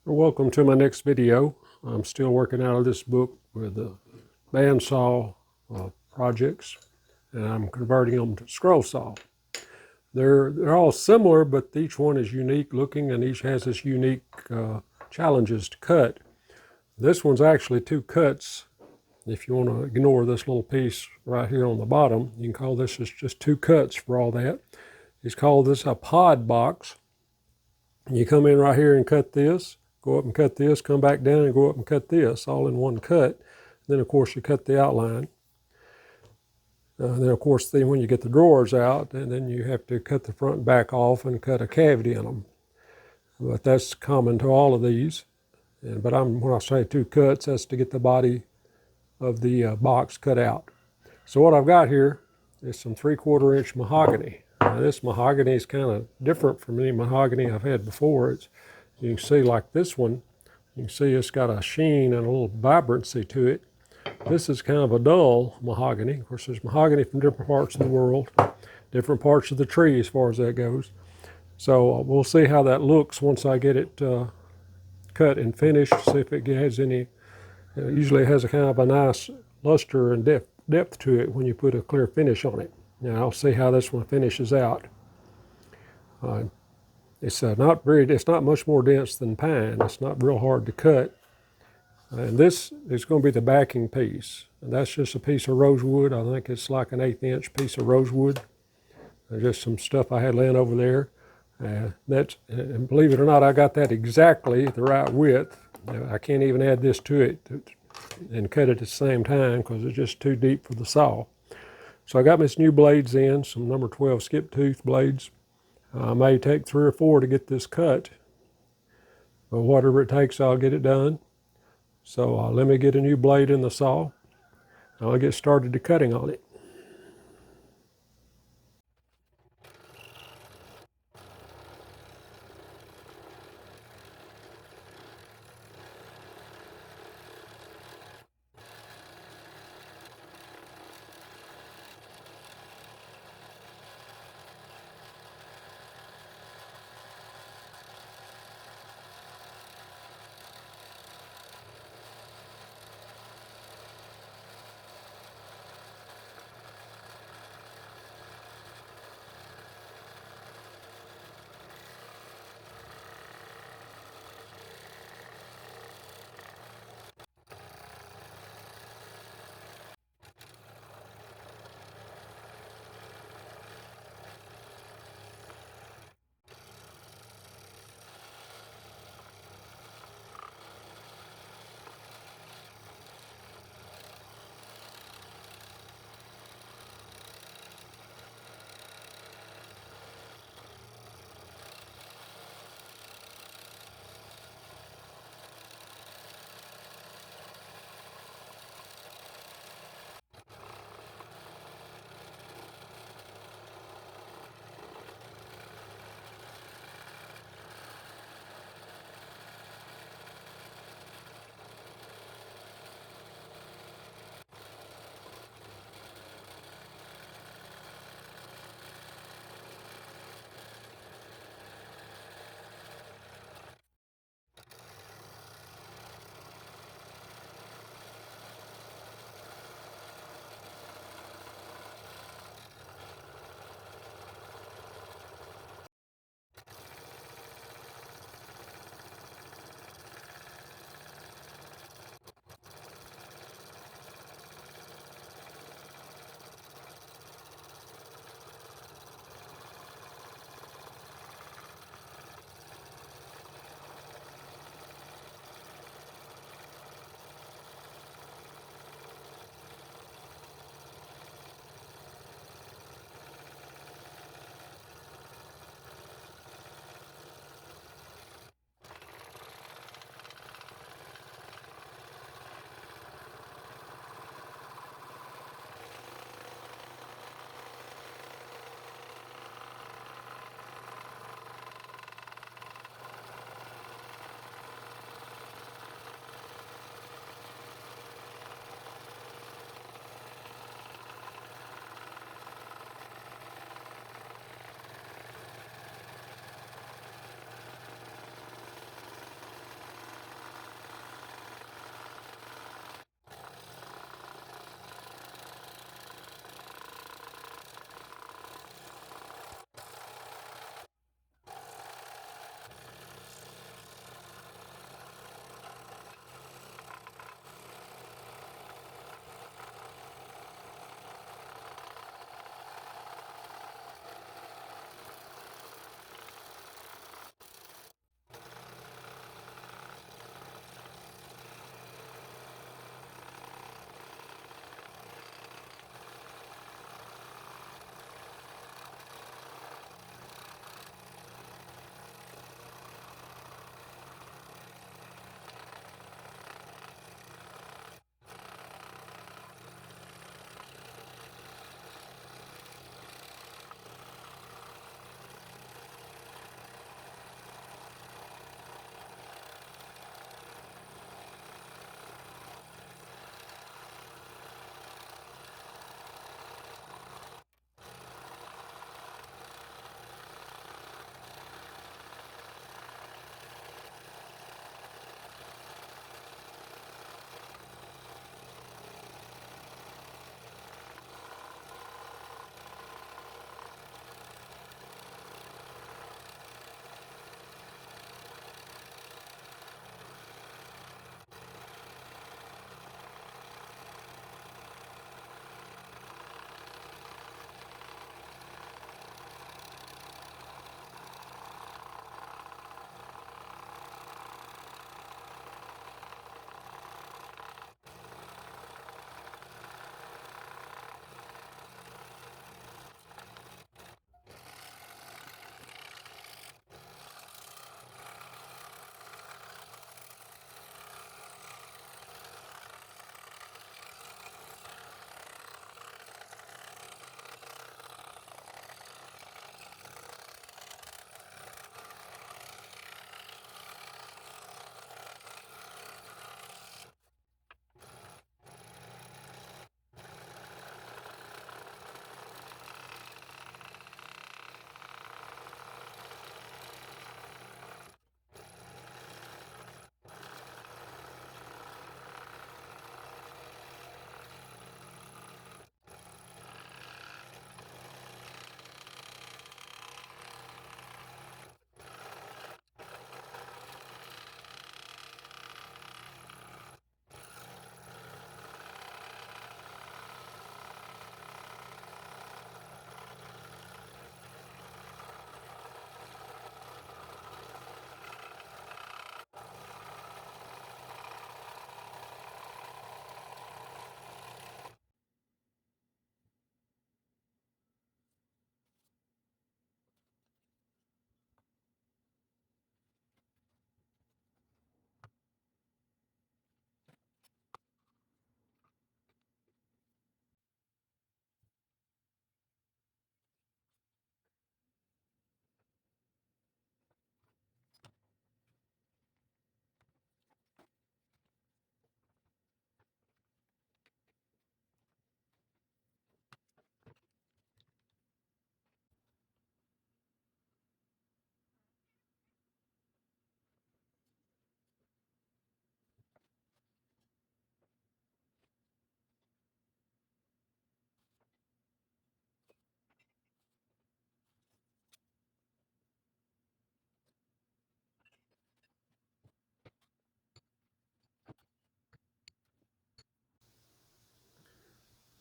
Welcome to my next video. I'm still working out of this book with the bandsaw projects, and I'm converting them to scroll saw. They're all similar, but each one is unique looking, and each has its unique challenges to cut. This one's actually two cuts. If you want to ignore this little piece right here on the bottom, you can call this just two cuts for all that. He's called this a pod box. You come in right here and cut this, go up and cut this, come back down and go up and cut this, all in one cut. Then, of course, you cut the outline. Then, of course, when you get the drawers out, and then you have to cut the front and back off and cut a cavity in them. But that's common to all of these. But when I say two cuts, that's to get the body of the box cut out. So what I've got here is some 3/4 inch mahogany. Now, this mahogany is kind of different from any mahogany I've had before. You can see, like this one, you can see it's got a sheen and a little vibrancy to it. This is kind of a dull mahogany. Of course, there's mahogany from different parts of the world, different parts of the tree as far as that goes. So we'll see how that looks once I get it cut and finished, see if it has any. Usually it has a kind of a nice luster and depth to it when you put a clear finish on it. Now I'll see how this one finishes out. It's not much more dense than pine. It's not real hard to cut. And this is going to be the backing piece. And that's just a piece of rosewood. I think it's like an 1/8 inch piece of rosewood. Just some stuff I had laying over there. And believe it or not, I got that exactly the right width. I can't even add this to it and cut it at the same time because it's just too deep for the saw. So I got my new blades in, some number 12 skip tooth blades. I may take 3 or 4 to get this cut, but whatever it takes, I'll get it done. So let me get a new blade in the saw. I'll get started to cutting on it.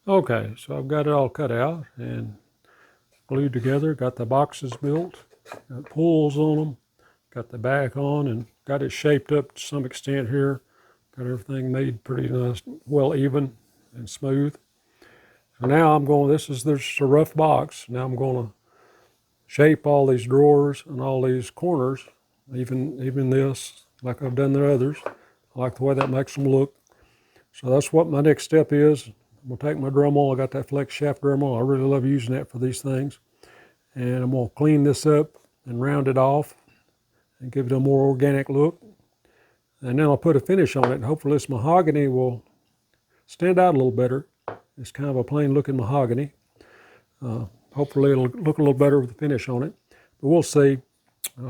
Okay, so I've got it all cut out and glued together, got the boxes built, got pulls on them, got the back on, and got it shaped up to some extent here. Got everything made pretty nice, well even and smooth. So now I'm going, this is a rough box. Now I'm going to shape all these drawers and all these corners, even this, like I've done the others. I like the way that makes them look. So that's what my next step is. I'm gonna take my Dremel. I got that flex shaft Dremel. I really love using that for these things. And I'm gonna clean this up and round it off and give it a more organic look. And then I'll put a finish on it. And hopefully this mahogany will stand out a little better. It's kind of a plain looking mahogany. Hopefully it'll look a little better with the finish on it. But we'll see.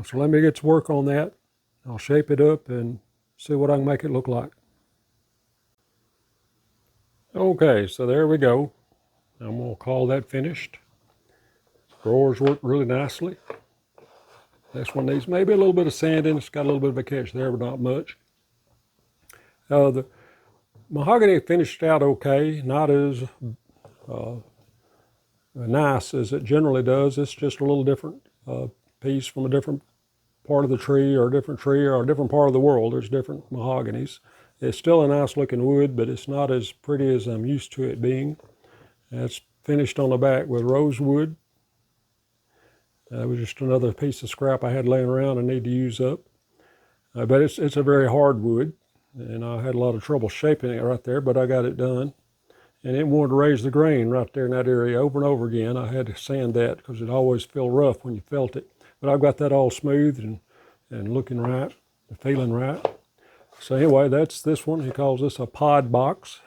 So let me get to work on that. I'll shape it up and see what I can make it look like. Okay, so there we go. I'm going to call that finished. Drawers work really nicely. This one needs maybe a little bit of sanding. It's got a little bit of a catch there, but not much. The mahogany finished out okay, not as nice as it generally does. It's just a little different piece from a different part of the tree or a different part of the world. There's different mahoganies. It's still a nice looking wood, but it's not as pretty as I'm used to it being. It's finished on the back with rosewood. That was just another piece of scrap I had laying around I need to use up. But it's a very hard wood, and I had a lot of trouble shaping it right there, but I got it done. And it wanted to raise the grain right there in that area over and over again. I had to sand that because it always felt rough when you felt it. But I've got that all smooth and looking right, and feeling right. So anyway, that's this one. He calls this a pod box.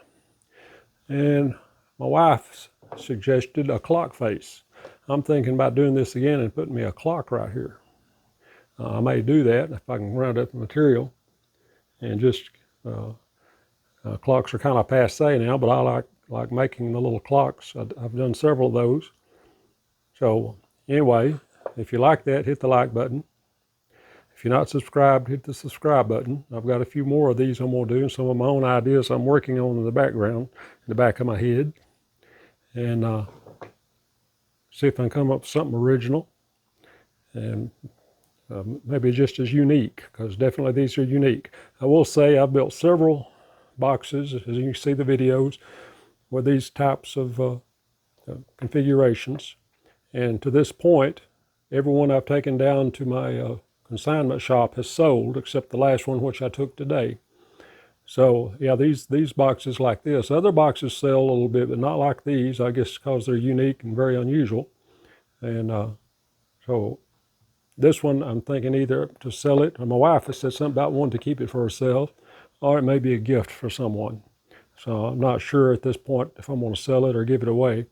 And my wife suggested a clock face. I'm thinking about doing this again and putting me a clock right here. I may do that if I can round up the material. And just, clocks are kind of passé now, but I like making the little clocks. I've done several of those. So anyway, if you like that, hit the like button. If you're not subscribed, hit the subscribe button. I've got a few more of these I'm going to do, and some of my own ideas I'm working on in the background, in the back of my head. And see if I can come up with something original. And maybe just as unique, because definitely these are unique. I will say I've built several boxes, as you can see the videos, with these types of configurations. And to this point, every one I've taken down to my consignment shop has sold, except the last one, which I took today. So yeah, these boxes like this. Other boxes sell a little bit, but not like these, I guess because they're unique and very unusual. And so this one, I'm thinking either to sell it, or my wife has said something about wanting to keep it for herself, or it may be a gift for someone. So I'm not sure at this point if I'm going to sell it or give it away.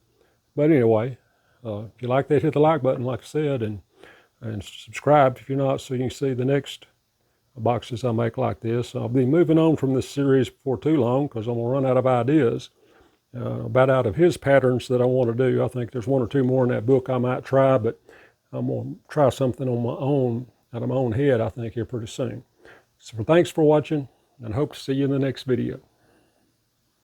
But anyway, if you like that, hit the like button, like I said, and subscribe if you're not, so you can see the next boxes I make like this. I'll be moving on from this series before too long because I'm going to run out of ideas, about out of his patterns that I want to do. I think there's one or two more in that book I might try, but I'm going to try something on my own, out of my own head, I think, here pretty soon. So thanks for watching, and hope to see you in the next video.